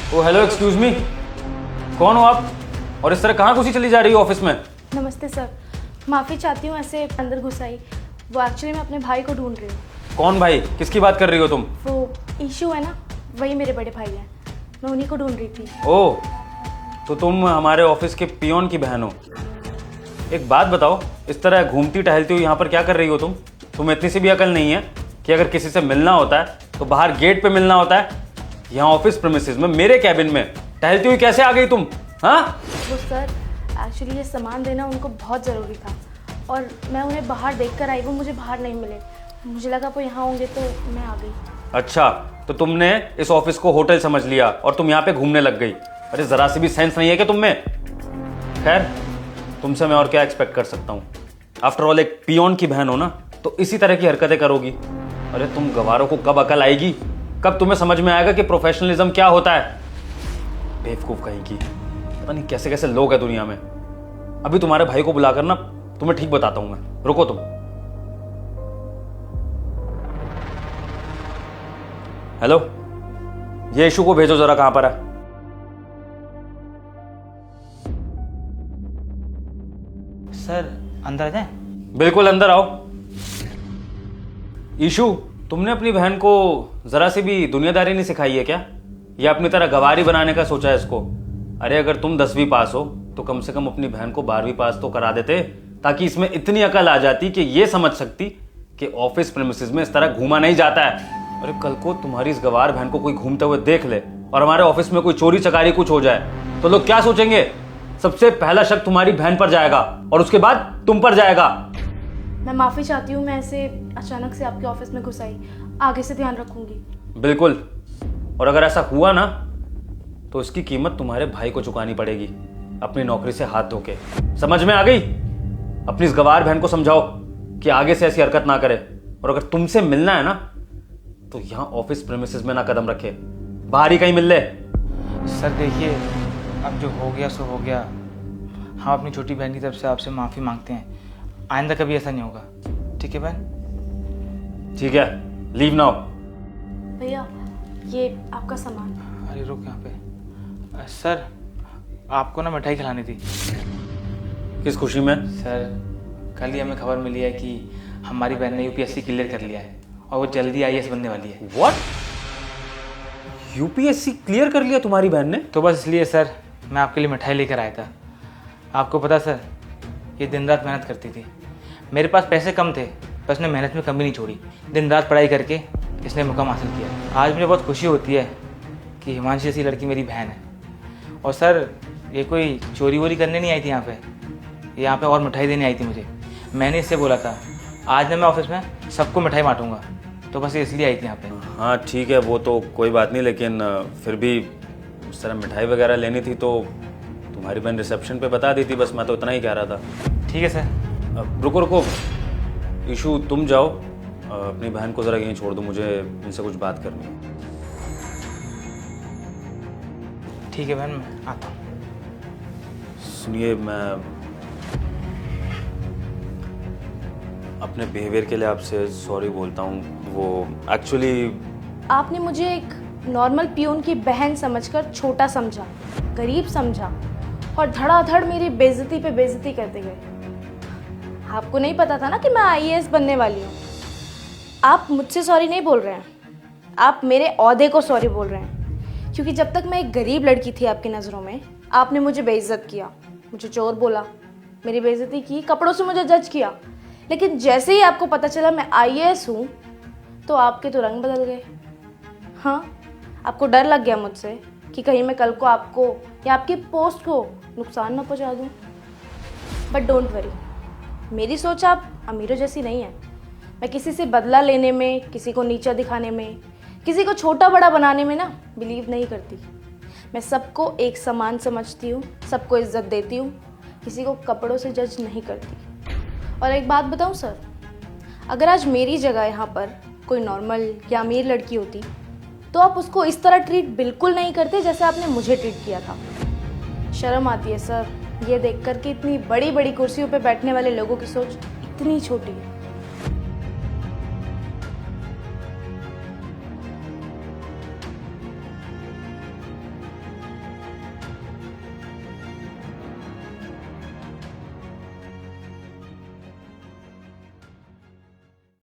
ओ hello, excuse me, कौन हो आप और इस तरह कहाँ घुसी चली जा रही हो ऑफिस में? नमस्ते सर, माफ़ी चाहती हूँ ऐसे अंदर घुस आई। वो एक्चुअली मैं अपने भाई को ढूंढ रही हूँ। कौन भाई? किसकी बात कर रही हो तुम? वो ईशू है ना, वही मेरे बड़े भाई हैं। मैं उन्हीं को ढूंढ रही थी। ओह, तो तुम हमारे ऑफिस के पियोन की बहन हो। एक बात बताओ, इस तरह घूमती टहलती हुई यहाँ पर क्या कर रही हो तुम? तुम्हें इतनी सी भी अकल नहीं है कि अगर किसी से मिलना होता है तो बाहर गेट पे मिलना होता है? यहाँ ऑफिस प्रीमिसेस में मेरे कैबिन में टहलती हुई कैसे आ गई तुम? हाँ? वो सर, एक्चुअली ये सामान देना उनको बहुत ज़रूरी था और मैं उन्हें बाहर देख कर आई। वो मुझे बाहर नहीं मिले, मुझे लगा वो यहाँ होंगे तो मैं आ गई। अच्छा, तो तुमने इस ऑफिस को होटल समझ लिया और तुम यहाँ पे घूमने लग गई। अरे जरा सी भी सेंस नहीं है क्या तुम में? खैर, तुमसे मैं और क्या एक्सपेक्ट कर सकता हूँ? आफ्टर ऑल एक पियोन की बहन हो ना, तो इसी तरह की हरकतें करोगी। अरे तुम गवारों को कब अकल आएगी? कब तुम्हें समझ में आएगा कि प्रोफेशनलिज्म क्या होता है? बेवकूफ कहीं की, पता नहीं कैसे कैसे लोग हैं दुनिया में। अभी तुम्हारे भाई को बुलाकर ना तुम्हें ठीक बताता हूं मैं। रुको तुम। हेलो, ये इशू को भेजो जरा, कहां पर है? सर अंदर आ जाए? बिल्कुल अंदर आओ। ईशू, तुमने अपनी बहन को जरा सी भी दुनियादारी नहीं सिखाई है क्या? या अपनी तरह गवारी बनाने का सोचा है इसको? अरे अगर तुम 10वीं पास हो तो कम से कम अपनी बहन को 12वीं पास तो करा देते, ताकि इसमें इतनी अकल आ जाती कि ये समझ सकती कि ऑफिस प्रीमिसेस में इस तरह घूमा नहीं जाता है। अरे कल को तुम्हारी इस गवार बहन को कोई घूमते हुए देख ले और हमारे ऑफिस में कोई चोरी चकारी कुछ हो जाए तो लोग क्या सोचेंगे? सबसे पहला शक तुम्हारी बहन पर जाएगा और उसके बाद तुम पर जाएगा। मैं माफ़ी चाहती हूँ, मैं ऐसे अचानक से आपके ऑफिस में घुस आई। आगे से ध्यान रखूंगी। बिल्कुल, और अगर ऐसा हुआ ना तो इसकी कीमत तुम्हारे भाई को चुकानी पड़ेगी, अपनी नौकरी से हाथ धोके। समझ में आ गई? अपनी इस गवार बहन को समझाओ कि आगे से ऐसी हरकत ना करे, और अगर तुमसे मिलना है ना तो यहाँ ऑफिस प्रीमिसेस में ना कदम रखे, बाहर ही कहीं मिल ले। सर देखिए, अब जो हो गया सो हो गया। हम अपनी छोटी बहन की तरफ से आपसे माफ़ी मांगते हैं। आइंदा कभी ऐसा नहीं होगा, ठीक है बहन? ठीक है, लीव नाउ। भैया, ये आपका सामान। अरे रुक यहाँ पे। सर आपको ना मिठाई खिलानी थी। किस खुशी में? सर कल ही हमें खबर मिली है कि हमारी बहन ने यूपीएससी क्लियर कर लिया है और वो जल्दी आईएएस बनने वाली है। व्हाट? यूपीएससी क्लियर कर लिया तुम्हारी बहन ने? तो बस इसलिए सर मैं आपके लिए मिठाई लेकर आया था। आपको पता सर, ये दिन रात मेहनत करती थी। मेरे पास पैसे कम थे पर इसने मेहनत में कमी नहीं छोड़ी। दिन रात पढ़ाई करके इसने मुकाम हासिल किया। आज मुझे बहुत खुशी होती है कि हिमांशी जैसी लड़की मेरी बहन है। और सर ये कोई चोरी वोरी करने नहीं आई थी यहाँ पे और मिठाई देने आई थी मुझे। मैंने इससे बोला था आज ना मैं ऑफिस में सबको मिठाई बांटूंगा, तो बस इसलिए आई थी यहाँ पे। हाँ ठीक है, वो तो कोई बात नहीं, लेकिन फिर भी उस तरह मिठाई वगैरह लेनी थी तो तुम्हारी बहन रिसेप्शन पे बता दी थी, बस मैं तो इतना ही कह रहा था। ठीक है सर। रुको रुको, ईशू तुम जाओ, अपनी बहन को ज़रा यहीं छोड़ दो, मुझे इनसे कुछ बात करनी है। ठीक है बहन, मैं आता हूँ। सुनिए, मैं अपने बिहेवियर के लिए आपसे सॉरी बोलता हूँ। वो एक्चुअली आपने मुझे एक नॉर्मल पियून की बहन समझकर छोटा समझा, गरीब समझा और धड़ाधड़ मेरी बेइज्जती पे बेइज्जती करते गए। आपको नहीं पता था ना कि मैं आईएएस बनने वाली हूँ। आप मुझसे सॉरी नहीं बोल रहे हैं, आप मेरे ओहदे को सॉरी बोल रहे हैं, क्योंकि जब तक मैं एक गरीब लड़की थी आपकी नज़रों में, आपने मुझे बेइज्जत किया, मुझे चोर बोला, मेरी बेइज्जती की, कपड़ों से मुझे जज किया। लेकिन जैसे ही आपको पता चला मैं आईएएस हूँ तो आपके तो रंग बदल गए। हाँ, आपको डर लग गया मुझसे कि कहीं मैं कल को आपको या आपकी पोस्ट को नुकसान ना पहुँचा दूँ। बट डोंट वरी, मेरी सोच आप अमीरों जैसी नहीं है। मैं किसी से बदला लेने में, किसी को नीचा दिखाने में, किसी को छोटा बड़ा बनाने में ना बिलीव नहीं करती। मैं सबको एक समान समझती हूँ, सबको इज्जत देती हूँ, किसी को कपड़ों से जज नहीं करती। और एक बात बताऊँ सर, अगर आज मेरी जगह यहाँ पर कोई नॉर्मल या अमीर लड़की होती तो आप उसको इस तरह ट्रीट बिल्कुल नहीं करते जैसे आपने मुझे ट्रीट किया था। शर्म आती है सर ये देखकर कि इतनी बड़ी बड़ी कुर्सियों पे बैठने वाले लोगों की सोच इतनी छोटी है।